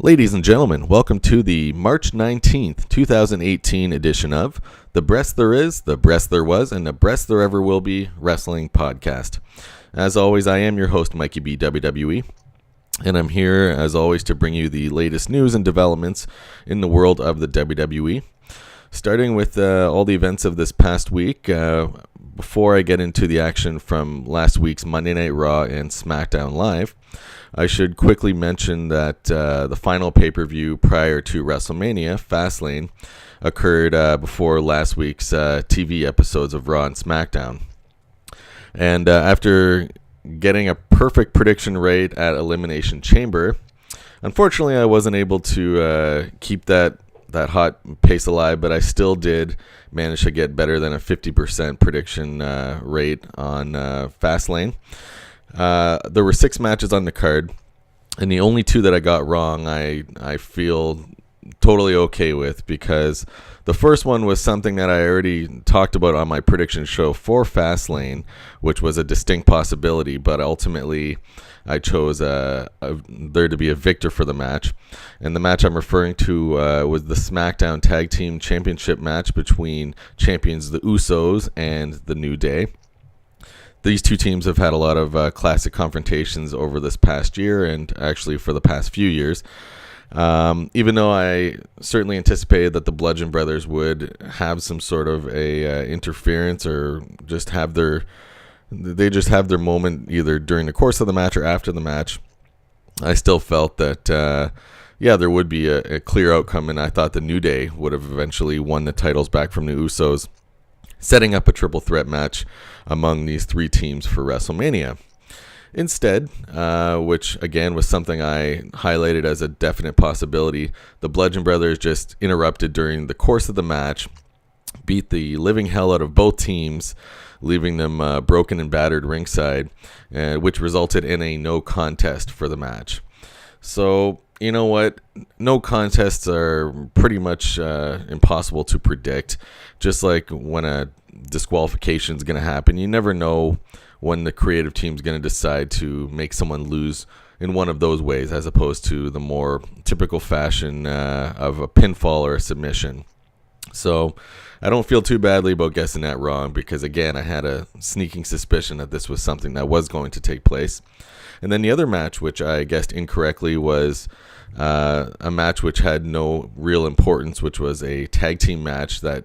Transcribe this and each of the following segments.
Ladies and gentlemen, welcome to the March 19th, 2018 edition of The Breast There Is, The Breast There Was, and The Breast There Ever Will Be Wrestling Podcast. As always, I am your host, Mikey B. WWE, and I'm here, as always, to bring you the latest news and developments in the world of the WWE. Starting with all the events of this past week, before I get into the action from last week's Monday Night Raw and SmackDown Live, I should quickly mention that the final pay-per-view prior to Wrestlemania, Fastlane, occurred before last week's TV episodes of Raw and SmackDown. And after getting a perfect prediction rate at Elimination Chamber, unfortunately I wasn't able to keep that hot pace alive, but I still did manage to get better than a 50% prediction rate on Fastlane. There were 6 matches on the card, and the only 2 that I got wrong I feel totally okay with, because the first one was something that I already talked about on my prediction show for Fastlane, which was a distinct possibility, but ultimately I chose there to be a victor for the match. And the match I'm referring to was the SmackDown Tag Team Championship match between champions the Usos and the New Day. These 2 teams have had a lot of classic confrontations over this past year, and actually for the past few years. Even though I certainly anticipated that the Bludgeon Brothers would have some sort of a interference, or just have their moment either during the course of the match or after the match, I still felt that there would be a clear outcome, and I thought the New Day would have eventually won the titles back from the Usos, setting up a triple threat match among these 3 teams for WrestleMania. Instead, which again was something I highlighted as a definite possibility, the Bludgeon Brothers just interrupted during the course of the match, beat the living hell out of both teams, leaving them broken and battered ringside, which resulted in a no contest for the match. So, you know what? No contests are pretty much impossible to predict. Just like when a disqualification is going to happen, you never know when the creative team is going to decide to make someone lose in one of those ways, as opposed to the more typical fashion of a pinfall or a submission. So I don't feel too badly about guessing that wrong, because again, I had a sneaking suspicion that this was something that was going to take place. And then the other match, which I guessed incorrectly, was a match which had no real importance, which was a tag team match that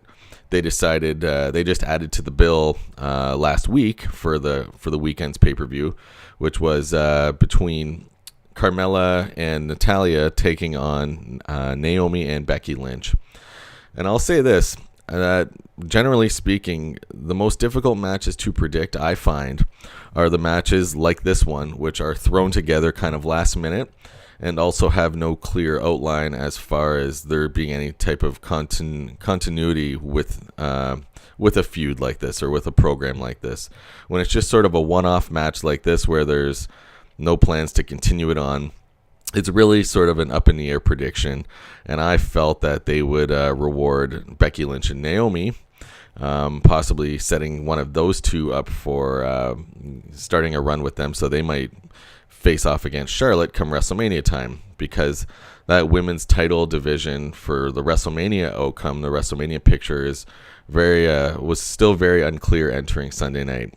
they decided they just added to the bill last week for the weekend's pay-per-view, which was between Carmella and Natalya taking on Naomi and Becky Lynch. And I'll say this, generally speaking, the most difficult matches to predict, I find, are the matches like this one, which are thrown together kind of last minute and also have no clear outline as far as there being any type of continuity with a feud like this or with a program like this. When it's just sort of a one-off match like this where there's no plans to continue it on, it's really sort of an up-in-the-air prediction, and I felt that they would reward Becky Lynch and Naomi, possibly setting one of those 2 up for starting a run with them, so they might face off against Charlotte come WrestleMania time, because that women's title division for the WrestleMania outcome, the WrestleMania picture, is was still very unclear entering Sunday night.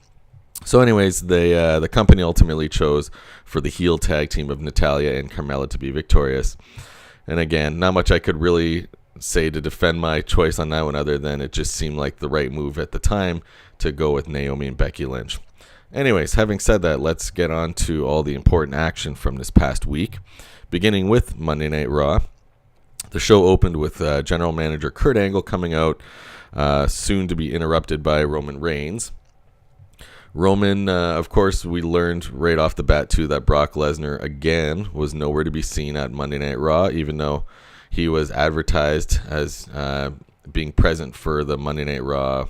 So anyways, the company ultimately chose for the heel tag team of Natalya and Carmella to be victorious. And again, not much I could really say to defend my choice on that one, other than it just seemed like the right move at the time to go with Naomi and Becky Lynch. Anyways, having said that, let's get on to all the important action from this past week, beginning with Monday Night Raw. The show opened with General Manager Kurt Angle coming out, soon to be interrupted by Roman Reigns. Roman, of course, we learned right off the bat, too, that Brock Lesnar, again, was nowhere to be seen at Monday Night Raw, even though he was advertised as being present for the Monday Night Raw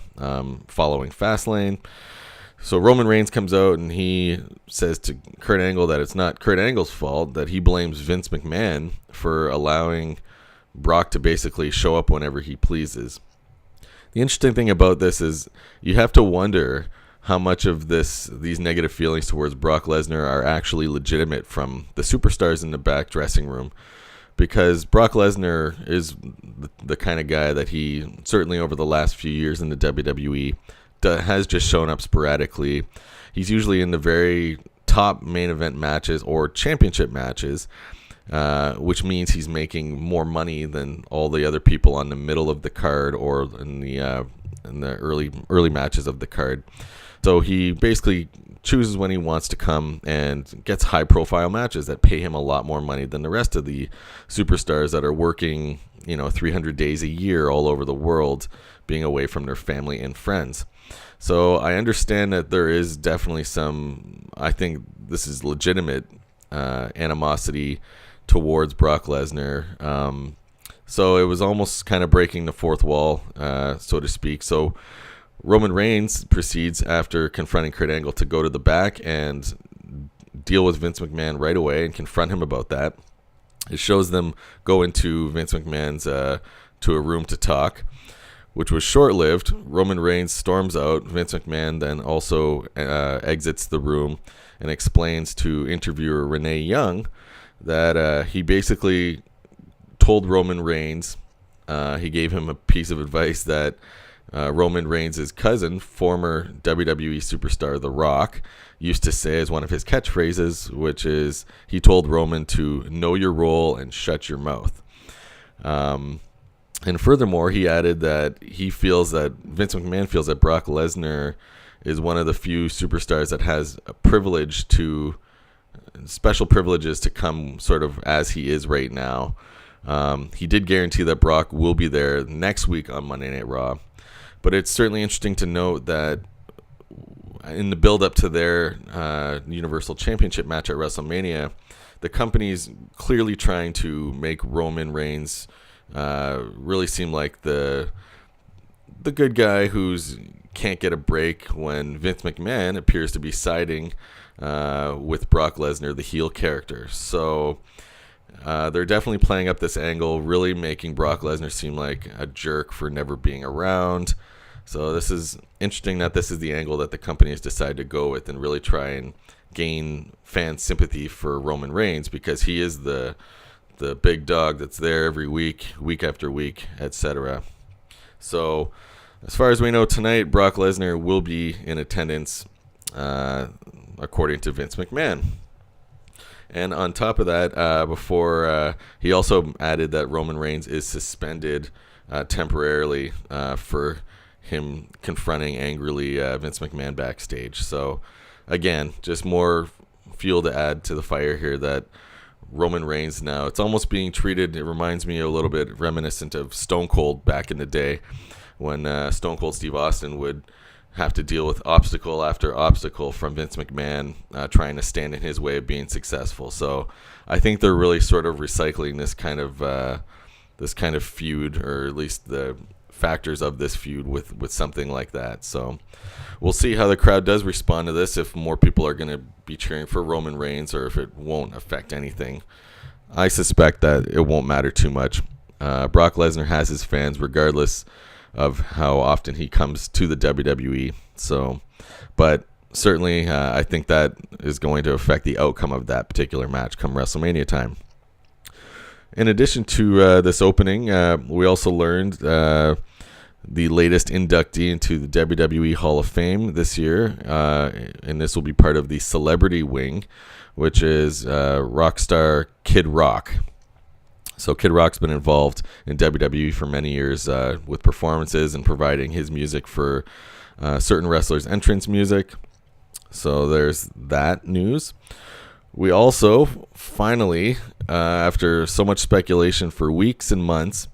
following Fastlane. So Roman Reigns comes out and he says to Kurt Angle that it's not Kurt Angle's fault, that he blames Vince McMahon for allowing Brock to basically show up whenever he pleases. The interesting thing about this is you have to wonder how much of these negative feelings towards Brock Lesnar are actually legitimate from the superstars in the back dressing room. because Brock Lesnar is the kind of guy that he, certainly over the last few years in the WWE, has just shown up sporadically. He's usually in the very top main event matches or championship matches, which means he's making more money than all the other people on the middle of the card or in the early matches of the card. So he basically chooses when he wants to come and gets high profile matches that pay him a lot more money than the rest of the superstars that are working, 300 days a year all over the world, being away from their family and friends. So I understand that there is definitely I think this is legitimate animosity towards Brock Lesnar. So it was almost kind of breaking the fourth wall, so to speak. So Roman Reigns proceeds, after confronting Kurt Angle, to go to the back and deal with Vince McMahon right away and confront him about that. It shows them go into Vince McMahon's to a room to talk, which was short-lived. Roman Reigns storms out. Vince McMahon then also exits the room and explains to interviewer Renee Young that he basically told Roman Reigns, he gave him a piece of advice that Roman Reigns' cousin, former WWE superstar The Rock, used to say as one of his catchphrases, which is, he told Roman to know your role and shut your mouth. And furthermore, he added that Vince McMahon feels that Brock Lesnar is one of the few superstars that has special privileges to come sort of as he is right now. He did guarantee that Brock will be there next week on Monday Night Raw. But it's certainly interesting to note that in the build-up to their Universal Championship match at WrestleMania, the company's clearly trying to make Roman Reigns really seem like the good guy who's can't get a break, when Vince McMahon appears to be siding with Brock Lesnar, the heel character. So they're definitely playing up this angle, really making Brock Lesnar seem like a jerk for never being around. So this is interesting that this is the angle that the company has decided to go with and really try and gain fan sympathy for Roman Reigns, because he is the big dog that's there every week after week, etc. So as far as we know tonight, Brock Lesnar will be in attendance, according to Vince McMahon. And on top of that, he also added that Roman Reigns is suspended temporarily for him confronting angrily Vince McMahon backstage. So again, just more fuel to add to the fire here that Roman Reigns now, it's almost being treated, it reminds me a little bit reminiscent of Stone Cold back in the day, when Stone Cold Steve Austin would have to deal with obstacle after obstacle from Vince McMahon trying to stand in his way of being successful. So I think they're really sort of recycling this kind of feud, or at least the factors of this feud with something like that. So we'll see how the crowd does respond to this, if more people are going to be cheering for Roman Reigns or if it won't affect anything. I suspect that it won't matter too much. Brock Lesnar has his fans regardless of how often he comes to the WWE. So, but certainly I think that is going to affect the outcome of that particular match come WrestleMania time. In addition to this opening, we also learned the latest inductee into the WWE Hall of Fame this year, and this will be part of the Celebrity Wing, which is rock star Kid Rock. So Kid Rock's been involved in WWE for many years with performances and providing his music for certain wrestlers' entrance music. So there's that news. We also finally, after so much speculation for weeks and months,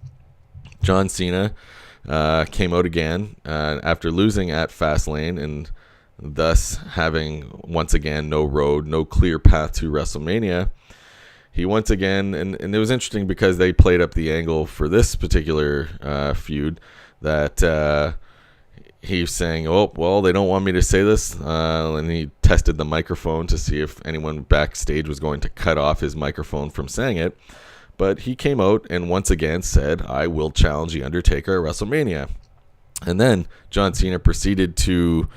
John Cena came out again after losing at Fastlane and thus having once again no clear path to WrestleMania. He once again, and it was interesting because they played up the angle for this particular feud that he's saying, oh, well, they don't want me to say this. And he tested the microphone to see if anyone backstage was going to cut off his microphone from saying it. But he came out and once again said, I will challenge The Undertaker at WrestleMania. And then John Cena proceeded to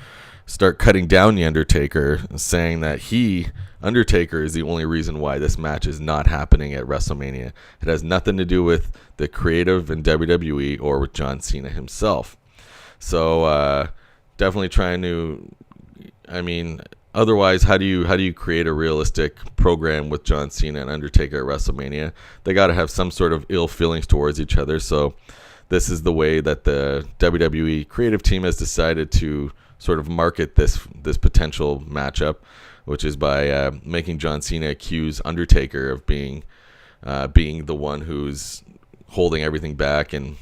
start cutting down the Undertaker, saying that Undertaker is the only reason why this match is not happening at WrestleMania. It has nothing to do with the creative in WWE or with John Cena himself. So definitely trying to, otherwise, how do you create a realistic program with John Cena and Undertaker at WrestleMania? They got to have some sort of ill feelings towards each other. So this is the way that the WWE creative team has decided to sort of market this potential matchup, which is by making John Cena accuse Undertaker of being the one who's holding everything back. And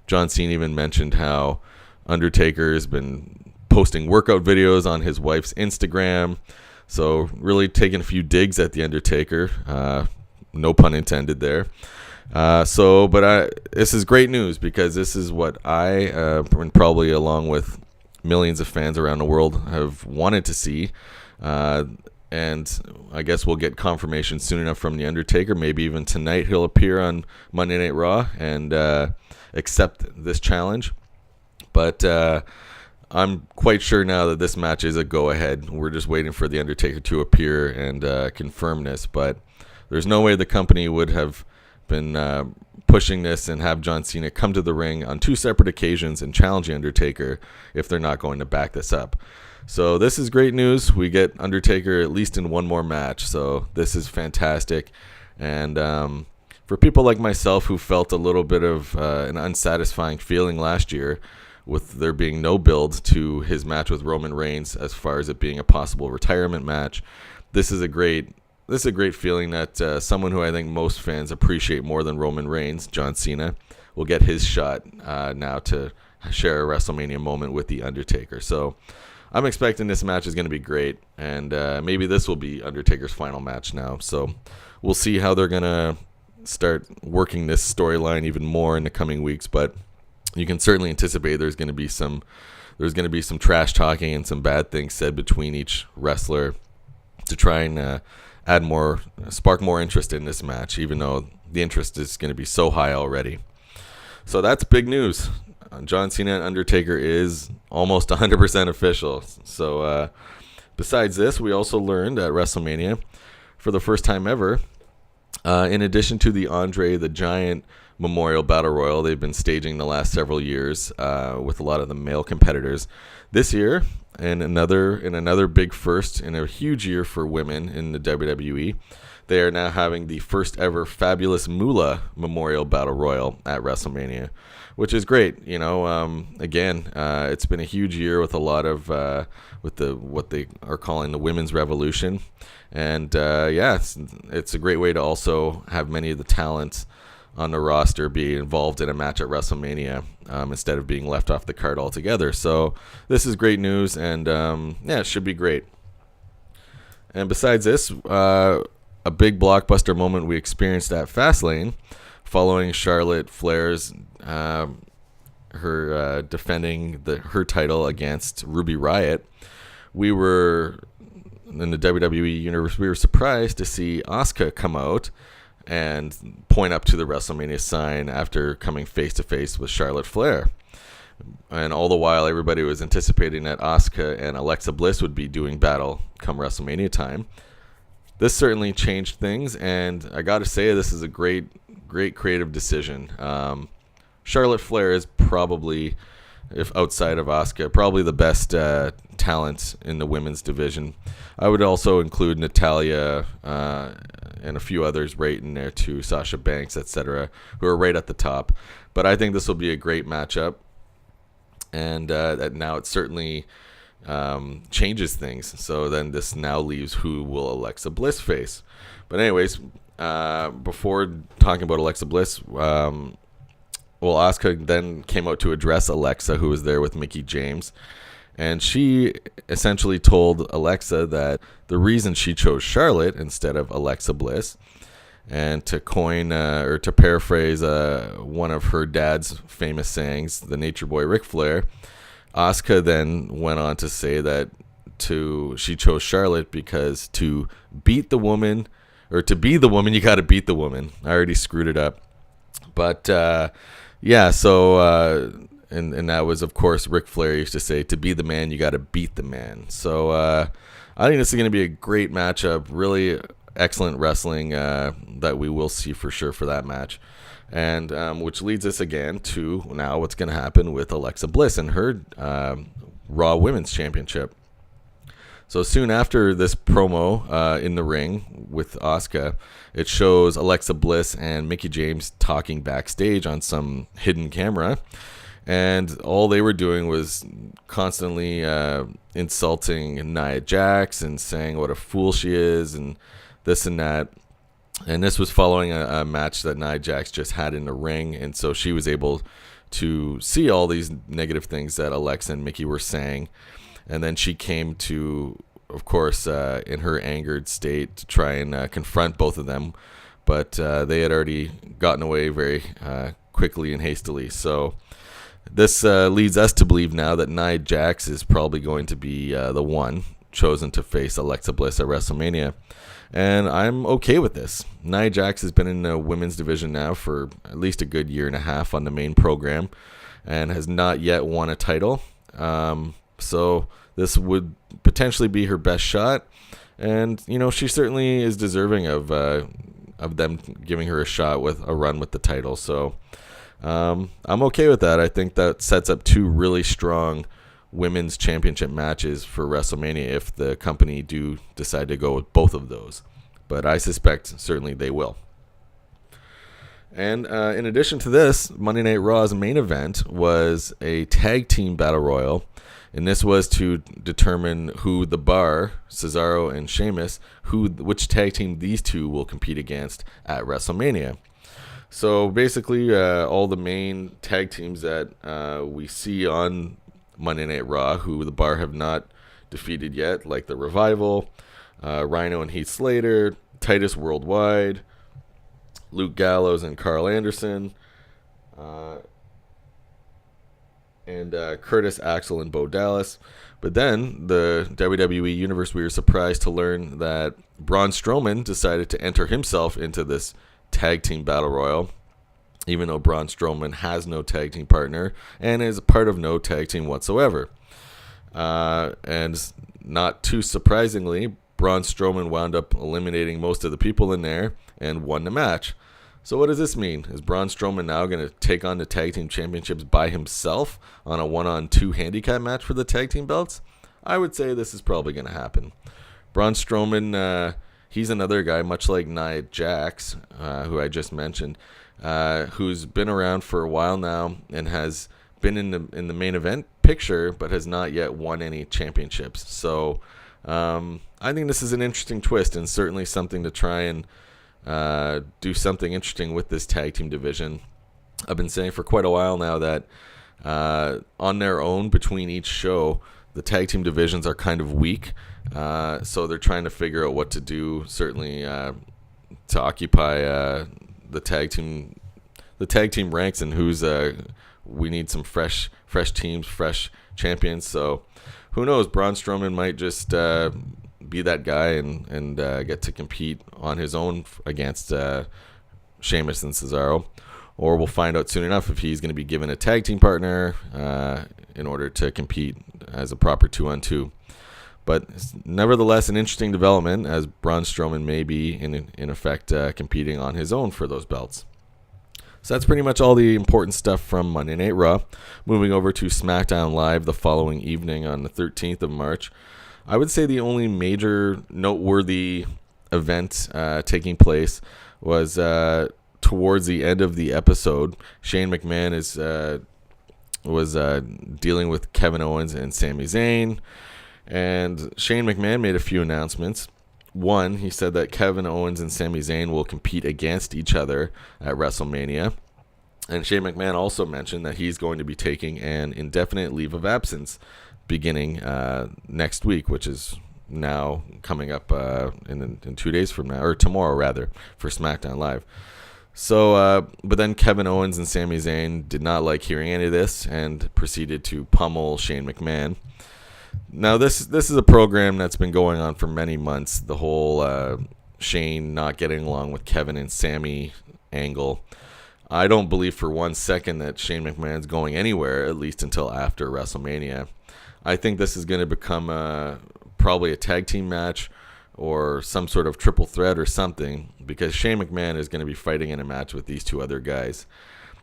John Cena even mentioned how Undertaker has been posting workout videos on his wife's Instagram. So really taking a few digs at the Undertaker. No pun intended there. This is great news, because this is what I, and probably along with millions of fans around the world, have wanted to see. And I guess we'll get confirmation soon enough from The Undertaker. Maybe even tonight he'll appear on Monday Night Raw and accept this challenge. But I'm quite sure now that this match is a go-ahead. We're just waiting for The Undertaker to appear and confirm this. But there's no way the company would have been pushing this and have John Cena come to the ring on 2 separate occasions and challenge The Undertaker if they're not going to back this up. So this is great news. We get Undertaker at least in one more match. So this is fantastic. And for people like myself who felt a little bit of an unsatisfying feeling last year with there being no build to his match with Roman Reigns as far as it being a possible retirement match, this is a great feeling that someone who I think most fans appreciate more than Roman Reigns, John Cena, will get his shot now to share a WrestleMania moment with The Undertaker. So I'm expecting this match is going to be great, and maybe this will be Undertaker's final match now. So we'll see how they're going to start working this storyline even more in the coming weeks, but you can certainly anticipate there's going to be some trash talking and some bad things said between each wrestler to try and spark more interest in this match, even though the interest is going to be so high already. So that's big news. John Cena and Undertaker is almost 100% official. So besides this, we also learned at WrestleMania, for the first time ever, in addition to the Andre the Giant Memorial Battle Royal they've been staging the last several years with a lot of the male competitors, this year, and another big first in a huge year for women in the WWE, they are now having the first ever Fabulous Moolah Memorial Battle Royal at WrestleMania, which is great. Again, it's been a huge year with a lot of what they are calling the Women's Revolution, and it's a great way to also have many of the talents on the roster be involved in a match at WrestleMania instead of being left off the card altogether. So this is great news, and it should be great. And besides this, a big blockbuster moment we experienced at Fastlane following Charlotte Flair's her defending her title against Ruby Riott. We were in the WWE universe. We were surprised to see Asuka come out and point up to the WrestleMania sign after coming face to face with Charlotte Flair. And all the while, everybody was anticipating that Asuka and Alexa Bliss would be doing battle come WrestleMania time. This certainly changed things, and I got to say, this is a great creative decision. Charlotte Flair is probably, if outside of Asuka, probably the best talent in the women's division. I would also include Natalya and a few others right in there too, Sasha Banks, etc., who are right at the top. But I think this will be a great matchup, and now it certainly changes things. So then this now leaves who will Alexa Bliss face. But anyways, before talking about Alexa Bliss, Asuka then came out to address Alexa, who was there with Mickey James. And she essentially told Alexa that the reason she chose Charlotte instead of Alexa Bliss, and to coin or to paraphrase one of her dad's famous sayings, the Nature Boy Ric Flair, Asuka then went on to say that she chose Charlotte because to beat the woman, or to be the woman, you got to beat the woman. I already screwed it up. But so and that was, of course, Ric Flair used to say, to be the man, you got to beat the man. So I think this is going to be a great matchup, really excellent wrestling that we will see for sure for that match. And which leads us again to now what's going to happen with Alexa Bliss and her Raw Women's Championship. So soon after this promo in the ring with Asuka, it shows Alexa Bliss and Mickie James talking backstage on some hidden camera. And all they were doing was constantly insulting Nia Jax and saying what a fool she is and this and that. And this was following a match that Nia Jax just had in the ring. And so she was able to see all these negative things that Alexa and Mickie were saying. And then she came to, of course, in her angered state to try and confront both of them. But they had already gotten away very quickly and hastily. So this leads us to believe now that Nia Jax is probably going to be the one chosen to face Alexa Bliss at WrestleMania. And I'm okay with this. Nia Jax has been in the women's division now for at least a good year and a half on the main program and has not yet won a title. So this would potentially be her best shot. And, you know, she certainly is deserving of them giving her a shot with a run with the title. So I'm okay with that. I think that sets up two really strong women's championship matches for WrestleMania if the company do decide to go with both of those. But I suspect certainly they will. And in addition to this, Monday Night Raw's main event was a tag team battle royal. And this was to determine who the Bar, Cesaro and Sheamus, which tag team these two will compete against at WrestleMania. So basically all the main tag teams that we see on Monday Night Raw, who the Bar have not defeated yet, like the Revival, Rhino and Heath Slater, Titus Worldwide, Luke Gallows and Carl Anderson, and Curtis Axel and Bo Dallas. But then the WWE Universe, we were surprised to learn that Braun Strowman decided to enter himself into this tag team battle royal, even though Braun Strowman has no tag team partner and is a part of no tag team whatsoever. And not too surprisingly, Braun Strowman wound up eliminating most of the people in there and won the match. So what does this mean? Is Braun Strowman now going to take on the tag team championships by himself on a 1-on-2 handicap match for the tag team belts? I would say this is probably going to happen. Braun Strowman, he's another guy, much like Nia Jax, who I just mentioned, who's been around for a while now and has been in the main event picture, but has not yet won any championships. So I think this is an interesting twist and certainly something to try and do something interesting with this tag team division. I've been saying for quite a while now that on their own, between each show, the tag team divisions are kind of weak. So they're trying to figure out what to do, certainly to occupy the tag team ranks, and who's we need some fresh teams, fresh champions. So who knows? Braun Strowman might just be that guy and get to compete on his own against Sheamus and Cesaro. Or we'll find out soon enough if he's going to be given a tag team partner in order to compete as a proper 2-on-2. But nevertheless, an interesting development, as Braun Strowman may be, in effect, competing on his own for those belts. So that's pretty much all the important stuff from Monday Night Raw. Moving over to SmackDown Live the following evening on the 13th of March. I would say the only major noteworthy event taking place was towards the end of the episode. Shane McMahon was dealing with Kevin Owens and Sami Zayn. And Shane McMahon made a few announcements. One, he said that Kevin Owens and Sami Zayn will compete against each other at WrestleMania. And Shane McMahon also mentioned that he's going to be taking an indefinite leave of absence beginning next week, which is now coming up in 2 days from now, or tomorrow rather, for SmackDown Live. So, but then Kevin Owens and Sami Zayn did not like hearing any of this and proceeded to pummel Shane McMahon. Now, this is a program that's been going on for many months, the whole Shane not getting along with Kevin and Sami angle. I don't believe for 1 second that Shane McMahon's going anywhere, at least until after WrestleMania. I think this is going to become probably a tag team match or some sort of triple threat or something, because Shane McMahon is going to be fighting in a match with these two other guys.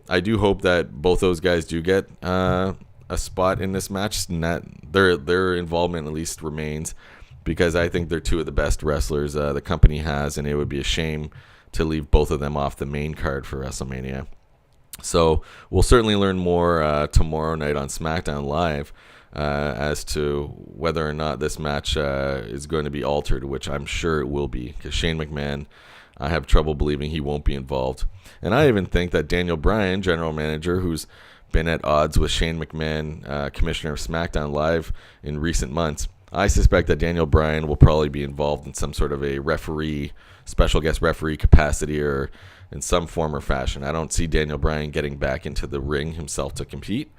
I do hope that both those guys do get a spot in this match, and that their involvement at least remains, because I think they're two of the best wrestlers the company has, and it would be a shame to leave both of them off the main card for WrestleMania. So we'll certainly learn more tomorrow night on SmackDown Live as to whether or not this match is going to be altered, which I'm sure it will be, because Shane McMahon, I have trouble believing he won't be involved. And I even think that Daniel Bryan, general manager, who's been at odds with Shane McMahon, commissioner of SmackDown Live in recent months, I suspect that Daniel Bryan will probably be involved in some sort of a referee, special guest referee capacity, or in some form or fashion. I don't see Daniel Bryan getting back into the ring himself to compete,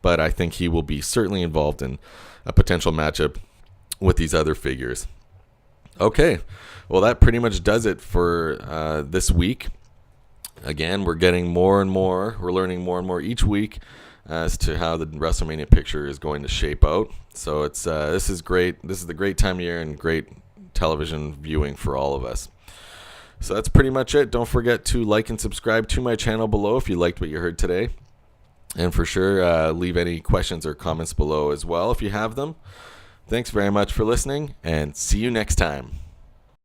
but I think he will be certainly involved in a potential matchup with these other figures. Okay, well, that pretty much does it for this week. Again, we're getting more and more, we're learning more and more each week as to how the WrestleMania picture is going to shape out. So it's this is great. This is the great time of year and great television viewing for all of us. So that's pretty much it. Don't forget to like and subscribe to my channel below if you liked what you heard today. And for sure, leave any questions or comments below as well if you have them. Thanks very much for listening, and see you next time.